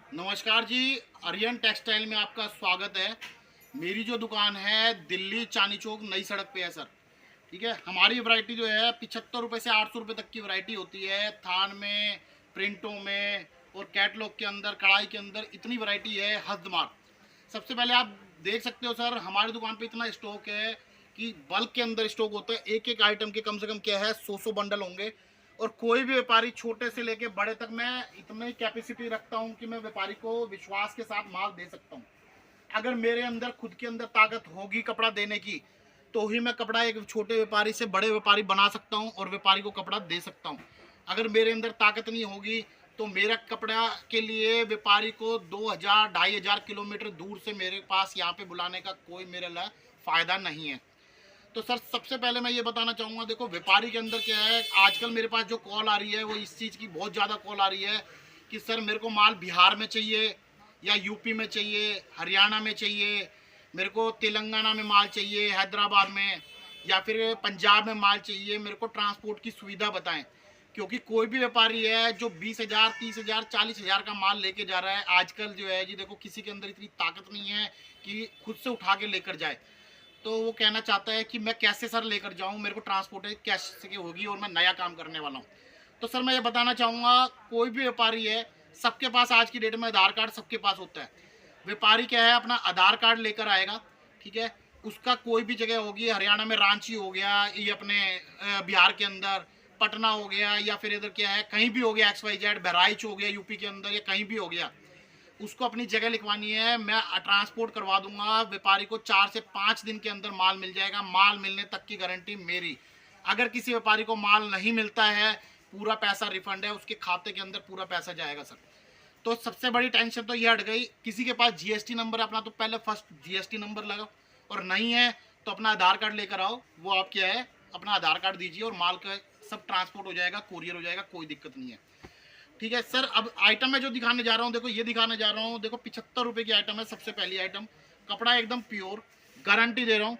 नमस्कार जी, आर्यन टेक्सटाइल में आपका स्वागत है। मेरी जो दुकान है दिल्ली चांदनी चौक नई सड़क पे है सर। ठीक है, हमारी वैरायटी जो है 75 रुपये से 800 रुपये तक की वैरायटी होती है। थान में, प्रिंटों में और कैटलॉग के अंदर, कढ़ाई के अंदर इतनी वैरायटी है हदमार। सबसे पहले आप देख सकते हो सर, हमारी दुकान पे इतना स्टॉक है कि बल्क के अंदर स्टॉक होता है। एक एक आइटम के कम से कम क्या है 100 बंडल होंगे। और कोई भी व्यापारी छोटे से लेके बड़े तक मैं इतनी कैपेसिटी रखता हूँ कि मैं व्यापारी को विश्वास के साथ माल दे सकता हूँ। अगर मेरे अंदर खुद के अंदर ताकत होगी कपड़ा देने की, तो ही मैं कपड़ा एक छोटे व्यापारी से बड़े व्यापारी बना सकता हूँ और व्यापारी को कपड़ा दे सकता हूँ। अगर मेरे अंदर ताकत नहीं होगी तो मेरा कपड़ा के लिए व्यापारी को 2000 2500 किलोमीटर दूर से मेरे पास यहाँ पे बुलाने का कोई मेरे लिए फ़ायदा नहीं है। तो सर सबसे पहले मैं ये बताना चाहूँगा, देखो व्यापारी के अंदर क्या है, आजकल मेरे पास जो कॉल आ रही है वो इस चीज़ की बहुत ज़्यादा कॉल आ रही है कि सर मेरे को माल बिहार में चाहिए या यूपी में चाहिए, हरियाणा में चाहिए, मेरे को तेलंगाना में माल चाहिए, हैदराबाद में, या फिर पंजाब में माल चाहिए, मेरे को ट्रांसपोर्ट की सुविधा बताएं। क्योंकि कोई भी व्यापारी है जो 20,000 30,000 40,000 का माल लेके जा रहा है, आजकल जो है जी देखो किसी के अंदर इतनी ताकत नहीं है कि खुद से उठा के लेकर जाए। तो वो कहना चाहता है कि मैं कैसे सर लेकर जाऊं, मेरे को ट्रांसपोर्ट कैसे की होगी और मैं नया काम करने वाला हूं। तो सर मैं ये बताना चाहूँगा, कोई भी व्यापारी है, सबके पास आज की डेट में आधार कार्ड सबके पास होता है। व्यापारी क्या है, अपना आधार कार्ड लेकर आएगा। ठीक है, उसका कोई भी जगह होगी, हरियाणा में रांची हो गया, ये अपने बिहार के अंदर पटना हो गया, या फिर इधर क्या है कहीं भी हो गया XYZ, बहराइच हो गया यूपी के अंदर, या कहीं भी हो गया, उसको अपनी जगह लिखवानी है। मैं ट्रांसपोर्ट करवा दूंगा, व्यापारी को 4 से 5 दिन के अंदर माल मिल जाएगा। माल मिलने तक की गारंटी मेरी। अगर किसी व्यापारी को माल नहीं मिलता है, पूरा पैसा रिफंड है, उसके खाते के अंदर पूरा पैसा जाएगा सर। तो सबसे बड़ी टेंशन तो ये हट गई। किसी के पास GST नंबर है अपना, तो पहले फर्स्ट GST नंबर लगाओ, और नहीं है तो अपना आधार कार्ड लेकर आओ। वो आप क्या है, अपना आधार कार्ड दीजिए और माल का सब ट्रांसपोर्ट हो जाएगा, कोरियर हो जाएगा, कोई दिक्कत नहीं है। ठीक है सर, अब आइटम मैं जो दिखाने जा रहा हूँ, देखो ये दिखाने जा रहा हूँ, देखो 75 रुपये की आइटम है। सबसे पहली आइटम, कपड़ा एकदम प्योर, गारंटी दे रहा हूँ।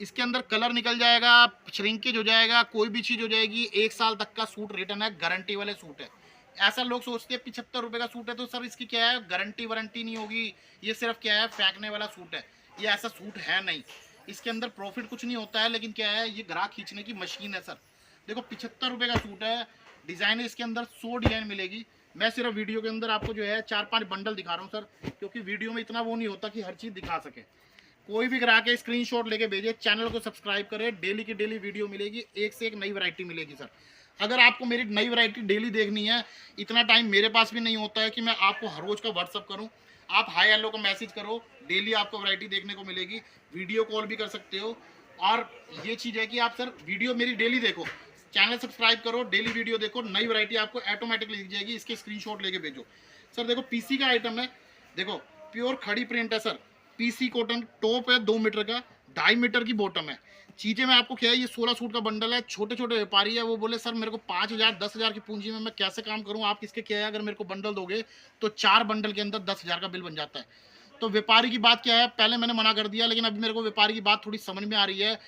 इसके अंदर कलर निकल जाएगा, श्रिंकेज हो जाएगा, कोई भी चीज़ हो जाएगी। 1 साल तक का सूट रिटर्न है, गारंटी वाले सूट है। ऐसा लोग सोचते हैं 75 रुपये का सूट है तो सर इसकी क्या है, गारंटी वारंटी नहीं होगी, ये सिर्फ क्या है फेंकने वाला सूट है। ये ऐसा सूट है नहीं, इसके अंदर प्रॉफिट कुछ नहीं होता है, लेकिन क्या है, ये ग्राहक खींचने की मशीन है सर। देखो 75 रुपये का सूट है, डिज़ाइन इसके अंदर 100 डिज़ाइन मिलेगी। मैं सिर्फ वीडियो के अंदर आपको जो है 4-5 बंडल दिखा रहा हूँ सर, क्योंकि वीडियो में इतना वो नहीं होता कि हर चीज़ दिखा सके। कोई भी ग्राहक है स्क्रीनशॉट लेके भेजिए, चैनल को सब्सक्राइब करें, डेली की डेली वीडियो मिलेगी, एक से एक नई वैरायटी मिलेगी सर। अगर आपको मेरी नई वैरायटी डेली देखनी है, इतना टाइम मेरे पास भी नहीं होता है कि मैं आपको हर रोज़ का व्हाट्सअप करूँ। आप हाई हेलो का मैसेज करो, डेली आपको वैरायटी देखने को मिलेगी। वीडियो कॉल भी कर सकते हो। और ये चीज़ है कि आप सर वीडियो मेरी डेली देखो, चैनल सब्सक्राइब करो, डेली वीडियो देखो, नई वैरायटी आपको ऑटोमेटिकली दिख जाएगी। इसके स्क्रीनशॉट लेके भेजो सर। देखो पीसी का आइटम है, देखो प्योर खड़ी प्रिंट है सर। पीसी कॉटन टॉप है 2 मीटर का, 2.5 मीटर की बॉटम है। चीज़ें मैं आपको क्या है, ये 16 सूट का बंडल है। छोटे छोटे व्यापारी है, वो बोले सर मेरे को 5,000 10,000 की पूंजी में मैं कैसे काम करूँ, आप इसके क्या है, अगर मेरे को बंडल दोगे तो 4 बंडल के अंदर 10,000 का बिल बन जाता है। तो व्यापारी की बात क्या है, पहले मैंने मना कर दिया, लेकिन अभी मेरे को व्यापारी की बात थोड़ी समझ में आ रही है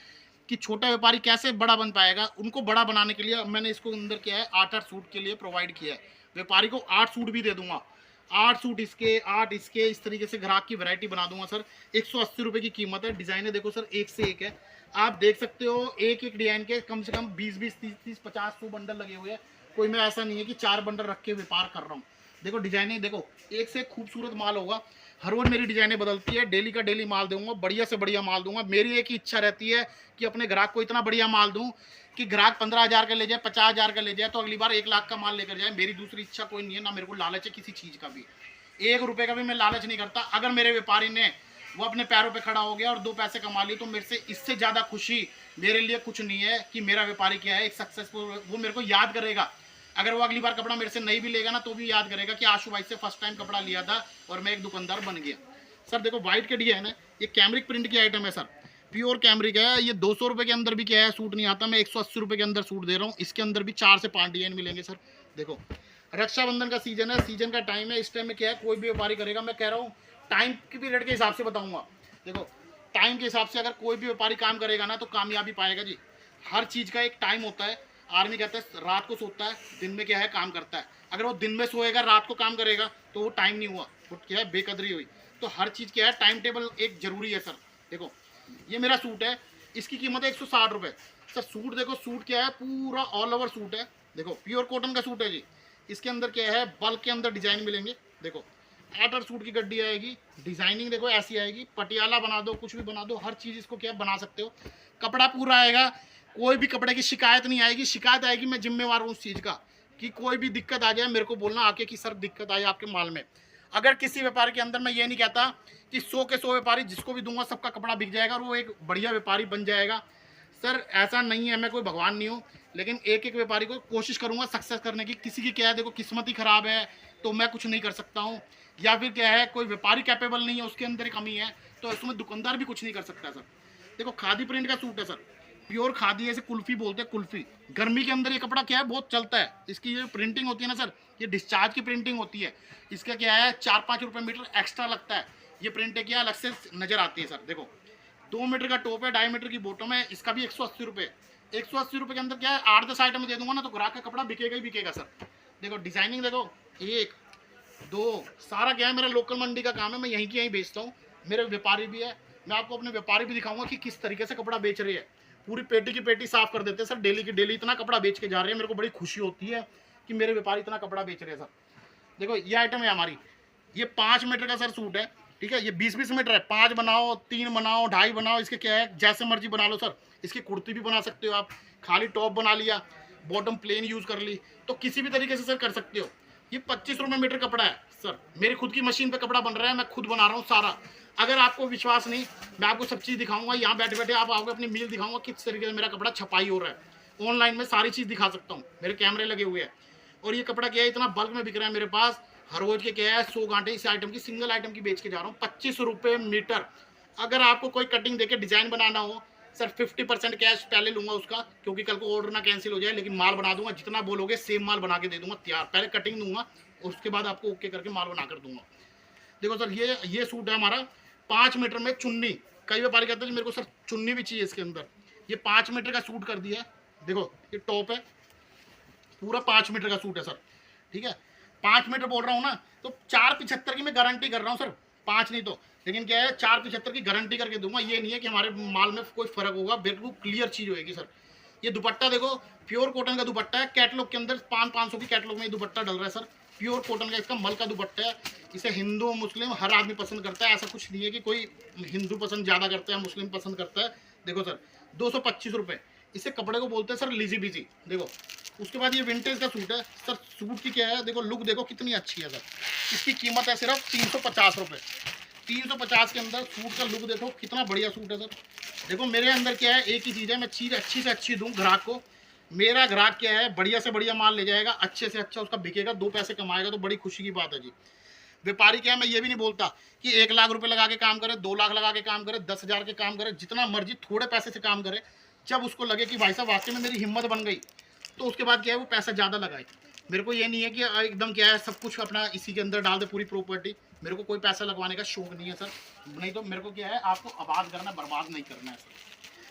कि छोटा व्यापारी कैसे बड़ा बन पाएगा। उनको बड़ा बनाने के लिए मैंने इसको अंदर क्या है 8-8 सूट के लिए प्रोवाइड किया है। व्यापारी को 8 सूट भी दे दूंगा, 8 सूट इसके, 8 इसके, इस तरीके से ग्राहक की वैरायटी बना दूंगा सर। 180 रुपये की कीमत है। डिज़ाइन है देखो सर, एक से एक है। आप देख सकते हो एक एक डिज़ाइन के कम से कम 20-20 30-30 50-100 बंडल लगे हुए हैं। कोई मैं ऐसा नहीं है कि 4 बंडल रख के व्यापार कर रहा हूँ। देखो डिज़ाइने देखो, एक से एक खूबसूरत माल होगा। हर रोज मेरी डिज़ाइनें बदलती है, डेली का डेली माल दूंगा, बढ़िया से बढ़िया माल दूंगा। मेरी एक ही इच्छा रहती है कि अपने ग्राहक को इतना बढ़िया माल दूं कि ग्राहक 15,000 का ले जाए, 50,000 का ले जाए, तो अगली बार 1 लाख का माल लेकर जाए। मेरी दूसरी इच्छा कोई नहीं है, ना मेरे को लालच है किसी चीज़ का भी। 1 रुपये का भी मैं लालच नहीं करता। अगर मेरे व्यापारी ने वो अपने पैरों पे खड़ा हो गया और 2 पैसे कमा लिए, तो मेरे से इससे ज़्यादा खुशी मेरे लिए कुछ नहीं है कि मेरा व्यापारी क्या है एक सक्सेसफुल, वो मेरे को याद करेगा। अगर वो अगली बार कपड़ा मेरे से नहीं भी लेगा ना, तो भी याद करेगा कि आशु भाई से फर्स्ट टाइम कपड़ा लिया था और मैं एक दुकानदार बन गया। सर देखो वाइट के डिजाइन है, ये कैमरिक प्रिंट की आइटम है सर, प्योर कैमरिक है। ये 200 रुपये के अंदर भी क्या है सूट नहीं आता, मैं 180 रुपये के अंदर सूट दे रहा हूँ। इसके अंदर भी 4 से 5 डिजाइन मिलेंगे सर। देखो रक्षाबंधन का सीजन है, सीजन का टाइम है, इस टाइम में क्या है कोई भी व्यापारी करेगा। मैं कह रहा हूँ टाइम की पीरियड के हिसाब से बताऊँगा। देखो टाइम के हिसाब से अगर कोई भी व्यापारी काम करेगा ना, तो कामयाबी पाएगा जी। हर चीज़ का एक टाइम होता है। आर्मी कहता है रात को सोता है, दिन में क्या है काम करता है। अगर वो दिन में सोएगा रात को काम करेगा तो वो टाइम नहीं हुआ, वो क्या है बेकदरी हुई। तो हर चीज़ क्या है टाइम टेबल एक जरूरी है सर। देखो ये मेरा सूट है, इसकी कीमत है 160 रुपये सर। सूट देखो, सूट क्या है पूरा ऑल ओवर सूट है, देखो प्योर कॉटन का सूट है जी। इसके अंदर क्या है बल्क के अंदर डिजाइन मिलेंगे, देखो 8 सूट की गड्डी आएगी, डिजाइनिंग देखो ऐसी आएगी, पटियाला बना दो कुछ भी बना दो, हर चीज़ इसको क्या बना सकते हो। कपड़ा पूरा आएगा, कोई भी कपड़े की शिकायत नहीं आएगी। शिकायत आएगी मैं जिम्मेवार हूँ उस चीज़ का, कि कोई भी दिक्कत आ जाए मेरे को बोलना आके कि सर दिक्कत आई आपके माल में। अगर किसी व्यापारी के अंदर, मैं ये नहीं कहता कि 100 के 100 व्यापारी जिसको भी दूंगा सबका कपड़ा बिक जाएगा और वो एक बढ़िया व्यापारी बन जाएगा, सर ऐसा नहीं है। मैं कोई भगवान नहीं हूँ, लेकिन एक एक व्यापारी को कोशिश करूंगा सक्सेस करने की। किसी की क्या है देखो किस्मत ही खराब है तो मैं कुछ नहीं कर सकता हूँ, या फिर क्या है कोई व्यापारी कैपेबल नहीं है, उसके अंदर कमी है, तो इसमें दुकानदार भी कुछ नहीं कर सकता सर। देखो खादी प्रिंट का सूट है सर, प्योर खादी, ऐसे कुल्फी बोलते हैं कुल्फी। गर्मी के अंदर ये कपड़ा क्या है बहुत चलता है। इसकी ये प्रिंटिंग होती है ना सर, ये डिस्चार्ज की प्रिंटिंग होती है। इसका क्या है 4-5 रुपये मीटर एक्स्ट्रा लगता है। ये प्रिंट क्या अलग से नजर आती है सर। देखो 2 मीटर का टॉप है, 2.5 मीटर की बॉटम है, इसका भी 180 रुपये। 180 रुपये के अंदर क्या है 8-10 आइटम दे दूंगा ना तो ग्राहक का कपड़ा बिकेगा ही बिकेगा सर। देखो डिजाइनिंग देखो, 1 2 सारा क्या है मेरा लोकल मंडी का काम है, मैं यहीं की यहीं बेचता हूँ। मेरे व्यापारी भी है, मैं आपको अपने व्यापारी भी दिखाऊंगा कि किस तरीके से कपड़ा बेच रहे हैं। पूरी पेटी की पेटी साफ कर देते हैं सर, डेली की डेली इतना कपड़ा बेच के जा रहे हैं। मेरे को बड़ी खुशी होती है कि मेरे व्यापारी इतना कपड़ा बेच रहे हैं सर। देखो ये आइटम है हमारी, ये 5 मीटर का सर सूट है, ठीक है। ये 20-20 मीटर है, 5 बनाओ, 3 बनाओ, 2.5 बनाओ, इसके क्या है जैसे मर्जी बना लो सर। इसकी कुर्ती भी बना सकते हो आप, खाली टॉप बना लिया, बॉटम प्लेन यूज़ कर ली, तो किसी भी तरीके से सर कर सकते हो। ये 25 रुपये मीटर कपड़ा है सर, मेरी खुद की मशीन पे कपड़ा बन रहा है, मैं खुद बना रहा हूँ सारा। अगर आपको विश्वास नहीं, मैं आपको सब चीज़ दिखाऊंगा, यहाँ बैठे बैठे आप आओगे अपनी मील दिखाऊंगा किस तरीके से मेरा कपड़ा छपाई हो रहा है। ऑनलाइन में सारी चीज़ दिखा सकता हूँ, मेरे कैमरे लगे हुए हैं। और ये कपड़ा क्या है इतना बल्क में बिक रहा है मेरे पास, हर रोज के क्या है 100 गांठे इस आइटम की, सिंगल आइटम की बेच के जा रहा हूँ 25 रुपये मीटर। अगर आपको कोई कटिंग देके डिजाइन बनाना हो सर 50% कैश पहले लूंगा उसका, क्योंकि कल को ऑर्डर ना कैंसिल हो जाए, लेकिन माल बना दूंगा जितना बोलोगे सेम माल बना के दे दूंगा तैयार। पहले कटिंग दूंगा उसके बाद आपको ओके करके माल बना कर दूंगा। देखो सर ये सूट है हमारा 5 मीटर में चुन्नी। कई व्यापारी कहते हैं मेरे को सर चुन्नी भी चाहिए इसके अंदर, ये 5 मीटर का सूट कर दिया है। देखो ये टॉप है, पूरा 5 मीटर का सूट है सर, ठीक है। 5 मीटर बोल रहा हूँ ना तो 475 की मैं गारंटी कर रहा हूँ सर, 5 नहीं तो, लेकिन क्या है 475 की गारंटी करके दूंगा। ये नहीं है कि हमारे माल में कोई फर्क होगा, बिल्कुल क्लियर चीज़ होगी सर। ये दुपट्टा देखो प्योर कॉटन का दुपट्टा है, कैटलॉग के अंदर 500 की कैटलॉग में ये दुपट्टा डल रहा है सर। प्योर कॉटन का इसका मल का दुपट्टा है, इसे हिंदू मुस्लिम हर आदमी पसंद करता है। ऐसा कुछ नहीं है कि कोई हिंदू पसंद ज़्यादा करता है मुस्लिम पसंद करता है। देखो सर 225 रुपये, इसे कपड़े को बोलते हैं सर लीजी बीजी। देखो उसके बाद ये विंटेज का सूट है सर, सूट की क्या है देखो लुक देखो कितनी अच्छी है सर। इसकी कीमत है सिर्फ 350 रुपये। 350 के अंदर सूट का लुक देखो कितना बढ़िया सूट है सर। देखो मेरे अंदर क्या है एक ही चीज़ है, मैं चीज़ अच्छी से अच्छी दूँ ग्राहक को। मेरा ग्राहक क्या है बढ़िया से बढ़िया माल ले जाएगा, अच्छे से अच्छा उसका बिकेगा, 2 पैसे कमाएगा, तो बड़ी खुशी की बात है जी। व्यापारी क्या है मैं ये भी नहीं बोलता कि 1 लाख रुपए लगा के काम करे, 2 लाख लगा के काम करे, 10,000 के काम करे, जितना मर्जी थोड़े पैसे से काम करे। जब उसको लगे कि भाई साहब वाकई में मेरी हिम्मत बन गई, तो उसके बाद क्या है वो पैसा ज़्यादा लगाए। मेरे को ये नहीं है कि एकदम क्या है सब कुछ अपना इसी के अंदर डाल दे पूरी प्रॉपर्टी। मेरे को कोई पैसा लगवाने का शौक नहीं है सर, नहीं तो मेरे को क्या है आपको आबाद करना, बर्बाद नहीं करना है सर।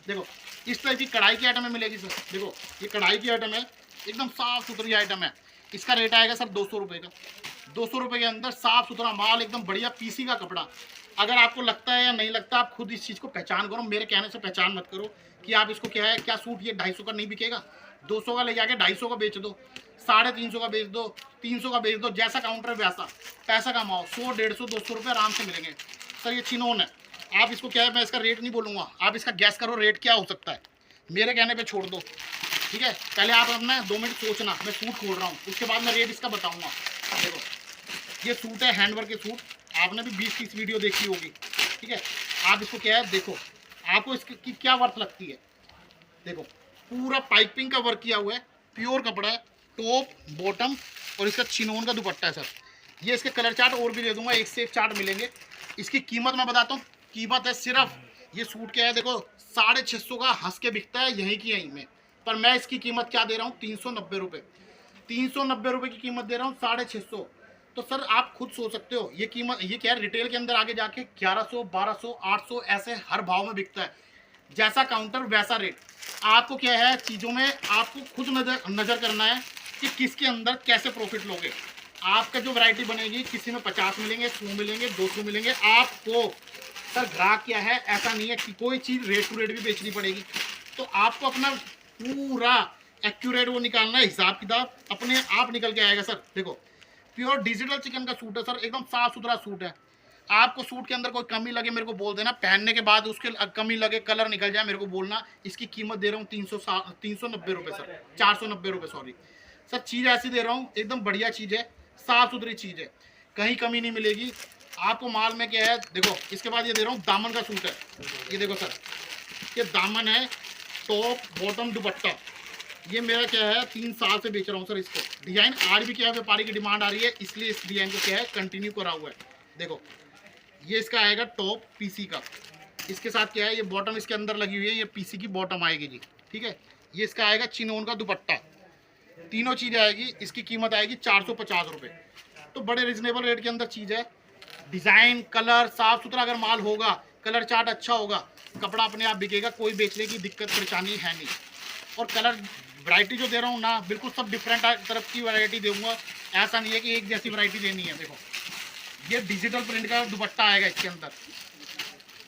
देखो इस तरह की कढ़ाई की आइटम में मिलेगी सर। देखो ये कढ़ाई की आइटम है, एकदम साफ़ सुथरी आइटम है। इसका रेट आएगा सर 200 रुपये का। 200 रुपये के अंदर साफ़ सुथरा माल, एकदम बढ़िया पीसी का कपड़ा। अगर आपको लगता है या नहीं लगता, आप खुद इस चीज़ को पहचान करो, मेरे कहने से पहचान मत करो कि आप इसको क्या है क्या सूट ये 250 का नहीं बिकेगा। 200 का ले जाके 250 का बेच दो, 350 का बेच दो, 300 का बेच दो, जैसा काउंटर है वैसा पैसा कमाओ। 100, 150, 200 रुपये आराम से मिलेंगे सर। ये चिनोन है, आप इसको क्या है मैं इसका रेट नहीं बोलूँगा, आप इसका गैस करो रेट क्या हो सकता है, मेरे कहने पे छोड़ दो, ठीक है। पहले आप अपना 2 मिनट सोचना, मैं सूट खोल रहा हूँ उसके बाद मैं रेट इसका बताऊँगा। देखो ये सूट है हैंडवर्क के सूट, आपने भी 20-30 वीडियो देखी होगी, ठीक है। आप इसको क्या है देखो आपको इसकी क्या वर्थ लगती है। देखो पूरा पाइपिंग का वर्क किया हुआ है, प्योर कपड़ा है, टॉप बॉटम और इसका चिनोन का दुपट्टा है सर। ये इसके कलर चार्ट और भी दे दूंगा, एक से एक चार्ट मिलेंगे। इसकी कीमत मैं बताता हूँ, कीमत है सिर्फ ये सूट क्या है देखो 650 का हंस के बिकता है यहीं की यहीं में, पर मैं इसकी कीमत क्या दे रहा हूँ 390 रुपये। 390 रुपये की कीमत दे रहा हूँ 650। तो सर आप खुद सोच सकते हो ये कीमत, ये क्या है रिटेल के अंदर आगे जाके 1100, 1200, 800 ऐसे हर भाव में बिकता है। जैसा काउंटर वैसा रेट। आपको क्या है चीज़ों में आपको खुद नज़र करना है कि किसके अंदर कैसे प्रॉफिट लोगे। आपका जो वैरायटी बनेगी, किसी में 50 मिलेंगे, 100 मिलेंगे, 200 मिलेंगे आपको। सर ग्राहक क्या है, ऐसा नहीं है कि कोई चीज़ रेट टू रेट भी बेचनी पड़ेगी। तो आपको अपना पूरा एक्यूरेट वो निकालना है, हिसाब किताब अपने आप निकल के आएगा। सर देखो, प्योर डिजिटल चिकन का सूट है सर, एकदम साफ सुथरा सूट है। आपको सूट के अंदर कोई कमी लगे मेरे को बोल देना, पहनने के बाद उसके कमी लगे, कलर निकल जाए, मेरे को बोलना। इसकी कीमत दे रहा हूँ 390 रुपये सर, 490 रुपये सॉरी सर। चीज़ ऐसी दे रहा हूँ, एकदम बढ़िया चीज़ है, साफ सुथरी चीज़ है, कहीं कमी नहीं मिलेगी आपको। माल में क्या है देखो। इसके बाद ये दे रहा हूँ दामन का सूट है, ये देखो सर, ये दामन है, टॉप बॉटम दुपट्टा। ये मेरा क्या है 3 साल से बेच रहा हूँ सर इसको। डिजाइन आज भी क्या है, व्यापारी की डिमांड आ रही है, इसलिए इस डिजाइन को क्या है कंटिन्यू करा हुआ है। देखो ये इसका आएगा टॉप पीसी का, इसके साथ क्या है ये बॉटम इसके अंदर लगी हुई है, ये पीसी की बॉटम आएगी जी, ठीक है। ये इसका आएगा चिनोन का दुपट्टा, तीनों चीज़ें आएगी। इसकी कीमत आएगी 450 रुपये। तो बड़े रिजनेबल रेट के अंदर चीज़ है। डिज़ाइन कलर साफ़ सुथरा अगर माल होगा, कलर चार्ट अच्छा होगा, कपड़ा अपने आप बिकेगा, कोई बेचने की दिक्कत परेशानी है नहीं। और कलर वैरायटी जो दे रहा हूँ ना, बिल्कुल सब डिफरेंट तरफ की वैरायटी दूंगा, ऐसा नहीं है कि एक जैसी वैरायटी देनी है। देखो ये डिजिटल प्रिंट का दुपट्टा आएगा, इसके अंदर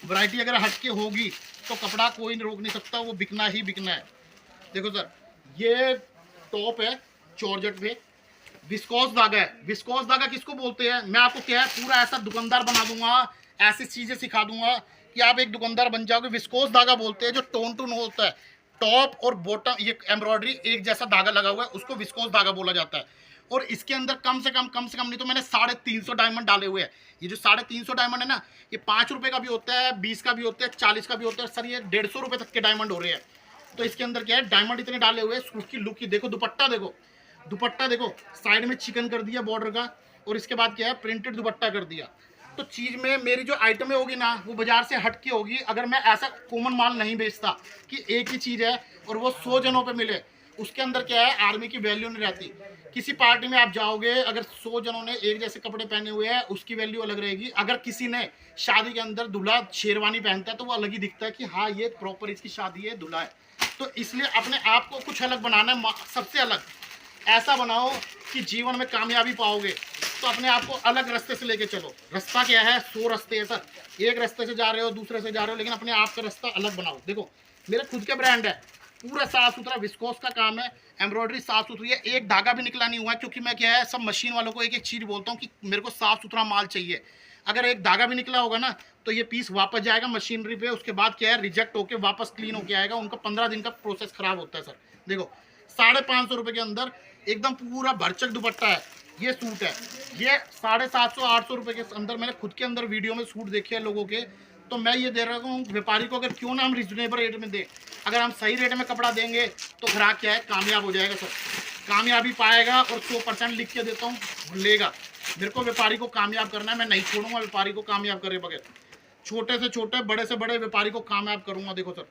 वैरायटी अगर हटके होगी तो कपड़ा कोई रोक नहीं सकता, वो बिकना ही बिकना है। देखो सर ये टॉप है जॉर्जेट पे, विस्कोस धागा है। विस्कोस धागा किसको बोलते हैं, मैं आपको क्या है पूरा ऐसा दुकानदार बना दूंगा, ऐसी चीज़ें सिखा दूंगा कि आप एक दुकानदार बन जाओगे। विस्कोस धागा बोलते हैं जो टोन टू होता है, टॉप और बॉटम ये एम्ब्रॉयडरी एक जैसा धागा लगा हुआ है, उसको विस्कोस धागा बोला जाता है। और इसके अंदर कम से कम नहीं तो मैंने 350 डायमंड डाले हुए हैं। ये जो 350 डायमंड है ना, ये 5 रुपये का भी होता है, 20 का भी होता है, 40 का भी होता है सर। ये 150 रुपये तक के डायमंड हो रहे हैं। तो इसके अंदर क्या है डायमंड इतने डाले हुए हैं। उसकी लुक ही देखो, दुपट्टा देखो, दुपट्टा देखो, साइड में चिकन कर दिया बॉर्डर का, और इसके बाद क्या है प्रिंटेड दुपट्टा कर दिया। तो चीज़ में मेरी जो आइटमें होगी ना, वो बाजार से हट के होगी। अगर मैं ऐसा कॉमन माल नहीं बेचता कि एक ही चीज़ है और वो 100 जनों पे मिले, उसके अंदर क्या है आर्मी की वैल्यू नहीं रहती। किसी पार्टी में आप जाओगे, अगर 100 जनों ने एक जैसे कपड़े पहने हुए हैं, उसकी वैल्यू अलग रहेगी। अगर किसी ने शादी के अंदर दूल्हा शेरवानी पहनता है तो वो अलग ही दिखता है कि हाँ ये प्रॉपर इसकी शादी है, दूल्हा है। तो इसलिए अपने आप को कुछ अलग बनाना है, सबसे अलग ऐसा बनाओ कि जीवन में कामयाबी पाओगे। तो अपने आप को अलग रास्ते से लेके चलो। रास्ता क्या है, 100 रास्ते हैं सर, एक रास्ते से जा रहे हो, दूसरे से जा रहे हो, लेकिन अपने आप का रास्ता अलग बनाओ। देखो मेरे खुद के ब्रांड है, पूरा साफ सुथरा विस्कोस का काम है, एम्ब्रॉयडरी साफ सुथरी है, एक धागा भी निकला नहीं हुआ है। क्योंकि मैं क्या है सब मशीन वालों को एक एक चीज़ बोलता हूँ कि मेरे को साफ सुथरा माल चाहिए। अगर एक धागा भी निकला होगा ना तो ये पीस वापस जाएगा मशीनरी पे, उसके बाद क्या है रिजेक्ट होके वापस क्लीन होके आएगा। उनका 15 दिन का प्रोसेस खराब होता है सर। देखो 550 रुपये के अंदर एकदम पूरा भरचक दुपट्टा है। ये सूट है, ये 750-800 रुपये के अंदर मैंने खुद के अंदर वीडियो में सूट देखे हैं लोगों के। तो मैं ये दे रहा हूँ व्यापारी को, अगर क्यों ना हम रिजनेबल रेट में दें। अगर हम सही रेट में कपड़ा देंगे तो ग्राहक क्या है कामयाब हो जाएगा सर, कामयाबी पाएगा। और 100% लिख के देता हूँ लेगा। मेरे को व्यापारी को कामयाब करना है, मैं नहीं छोड़ूंगा व्यापारी को कामयाब करे बगैर। छोटे से छोटे बड़े से बड़े व्यापारी को कामयाब करूँगा। देखो सर,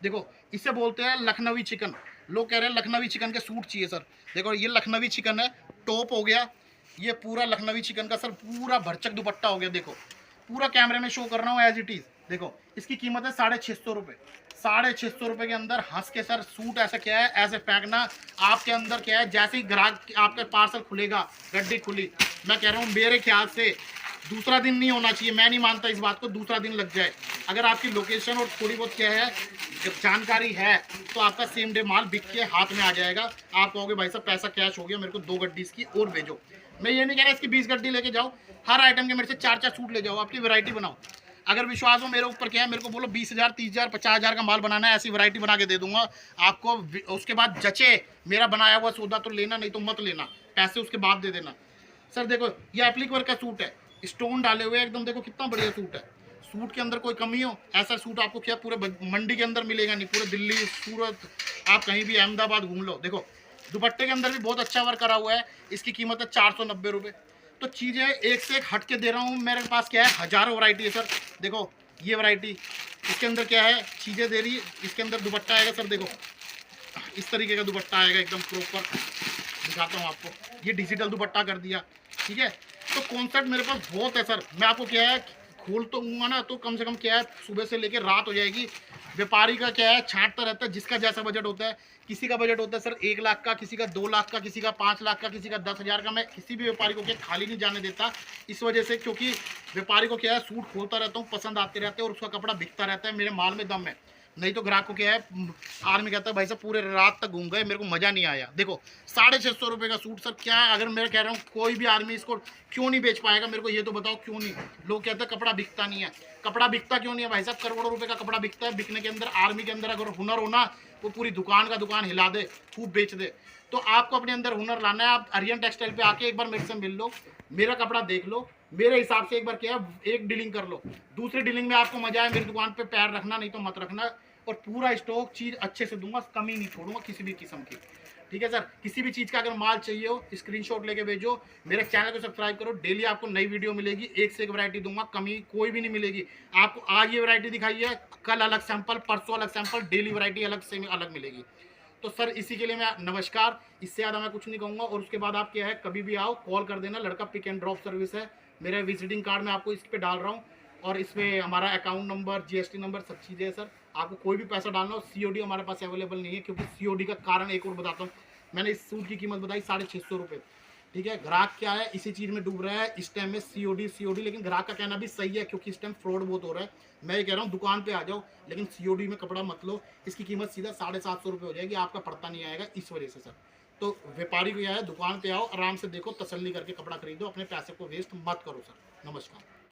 देखो इसे बोलते हैं लखनवी चिकन। लोग कह रहे हैं लखनवी चिकन के सूट चाहिए सर। देखो ये लखनवी चिकन है, टॉप हो गया, ये पूरा लखनवी चिकन का सर पूरा भरचक दुपट्टा हो गया। देखो पूरा कैमरे में शो कर रहा हूँ एज इट इज़। देखो इसकी कीमत है 650 रुपये। 650 रुपये के अंदर हंस के सर सूट ऐसा क्या है, ऐसे फेंकना आपके अंदर क्या है, जैसे ही ग्राहक आपका पार्सल खुलेगा, गड्डी खुली, मैं कह रहा हूँ मेरे ख्याल से दूसरा दिन नहीं होना चाहिए। मैं नहीं मानता इस बात को, दूसरा दिन लग जाए। अगर आपकी लोकेशन और थोड़ी बहुत क्या है जानकारी है तो आपका सेम डे माल बिक के हाथ में आ जाएगा। आप कहोगे भाई साहब पैसा कैश हो गया, मेरे को 2 गड्डी इसकी और भेजो। मैं ये नहीं कह रहा इसकी 20 गड्डी लेके जाओ, हर आइटम के मेरे से 4-4 सूट ले जाओ, आपकी वैरायटी बनाओ। अगर विश्वास हो मेरे ऊपर क्या है, मेरे को बोलो 20,000, 30,000, 50,000 का माल बनाना है, ऐसी वैरायटी बना के दे दूंगा आपको। उसके बाद जचे मेरा बनाया हुआ सौदा तो लेना, नहीं तो मत लेना, पैसे उसके बाद दे देना। सर देखो ये एप्लिक वर्क का सूट है, स्टोन डाले हुए एकदम, देखो कितना बढ़िया सूट है। सूट के अंदर कोई कमी हो, ऐसा सूट आपको क्या पूरे मंडी के अंदर मिलेगा नहीं। पूरे दिल्ली, सूरत, आप कहीं भी अहमदाबाद घूम लो। देखो दुपट्टे के अंदर भी बहुत अच्छा वर्क करा हुआ है। इसकी कीमत है 490 रुपये। तो चीज़ें एक से एक हट के दे रहा हूँ। मेरे पास क्या है हज़ारों वैरायटी है सर। देखो ये वैरायटी, इसके अंदर क्या है चीज़ें दे रही है। इसके अंदर दुपट्टा आएगा सर, देखो इस तरीके का दुपट्टा आएगा एकदम प्रॉपर। दिखाता हूँ आपको, ये डिजिटल दुपट्टा कर दिया, ठीक है। तो कॉन्सेप्ट मेरे पास बहुत है सर। मैं आपको क्या है खोल तो हूँगा ना तो कम से कम क्या है सुबह से लेकर रात हो जाएगी, व्यापारी का क्या है, छांटता रहता है जिसका जैसा बजट होता है। किसी का बजट होता है सर 1 लाख का, किसी का 2 लाख का, किसी का 5 लाख का, किसी का 10,000 का। मैं किसी भी व्यापारी को क्या खाली नहीं जाने देता इस वजह से, क्योंकि व्यापारी को क्या है, सूट खोलता रहता हूँ, पसंद आते रहते हैं और उसका कपड़ा बिकता रहता है। मेरे माल में दम है। नहीं तो ग्राहक को क्या है, आदमी कहता है भाई साहब पूरे रात तक घूम गए, मेरे को मज़ा नहीं आया। देखो 650 रुपये का सूट सर, क्या अगर मैं कह रहा हूँ कोई भी आदमी इसको क्यों नहीं बेच पाएगा, मेरे को ये तो बताओ क्यों नहीं। लोग कहते हैं कपड़ा बिकता नहीं है। कपड़ा बिकता क्यों नहीं है भाई साहब? करोड़ों रुपए का कपड़ा बिकता है। बिकने के अंदर आर्मी के अंदर अगर हुनर होना, वो पूरी दुकान का दुकान हिला दे, खूब बेच दे। तो आपको अपने अंदर हुनर लाना है। आप आर्यन टेक्सटाइल पे आके एक बार मेरे से मिल लो, मेरा कपड़ा देख लो, मेरे हिसाब से एक बार क्या है, एक डीलिंग कर लो। दूसरी डीलिंग में आपको मजा आए, मेरी दुकान पे पैर रखना, नहीं तो मत रखना। और पूरा स्टॉक चीज़ अच्छे से दूंगा, कमी नहीं छोड़ूंगा किसी भी किस्म की। ठीक है सर, किसी भी चीज़ का अगर माल चाहिए हो स्क्रीनशॉट लेके भेजो। मेरे चैनल को सब्सक्राइब करो, डेली आपको नई वीडियो मिलेगी, एक से एक वैरायटी दूंगा, कमी कोई भी नहीं मिलेगी आपको। आज ये वैरायटी दिखाई है, कल अलग सैंपल, परसों अलग सैंपल, डेली वैरायटी अलग से अलग मिलेगी। तो सर इसी के लिए मैं नमस्कार, इससे ज़्यादा मैं कुछ नहीं कहूँगा। और उसके बाद आप क्या है, कभी भी आओ कॉल कर देना, लड़का पिक एंड ड्रॉप सर्विस है। मेरा विजिटिंग कार्ड मैं आपको इस पर डाल रहा हूँ, और इसमें हमारा अकाउंट नंबर, जीएसटी नंबर, सब चीज़ें है सर। आपको कोई भी पैसा डालना हो, सीओडी हमारे पास अवेलेबल नहीं है, क्योंकि सीओडी का कारण एक और बताता हूँ। मैंने इस सूट की कीमत बताई 650 रुपये। ठीक है, ग्राहक क्या है, इसी चीज़ में डूब रहा है इस टाइम में, सीओडी। लेकिन ग्राहक का कहना भी सही है, क्योंकि इस टाइम फ्रॉड बहुत हो रहा है। मैं ये कह रहा हूँ दुकान पे आ जाओ, लेकिन सीओडी में कपड़ा मत लो। इसकी कीमत सीधा 750 रुपये हो जाएगी, आपका पड़ता नहीं आएगा इस वजह से सर। तो व्यापारी को यह है, दुकान पे आओ, आराम से देखो, तसल्ली करके कपड़ा खरीदो, अपने पैसे को वेस्ट मत करो सर। नमस्कार।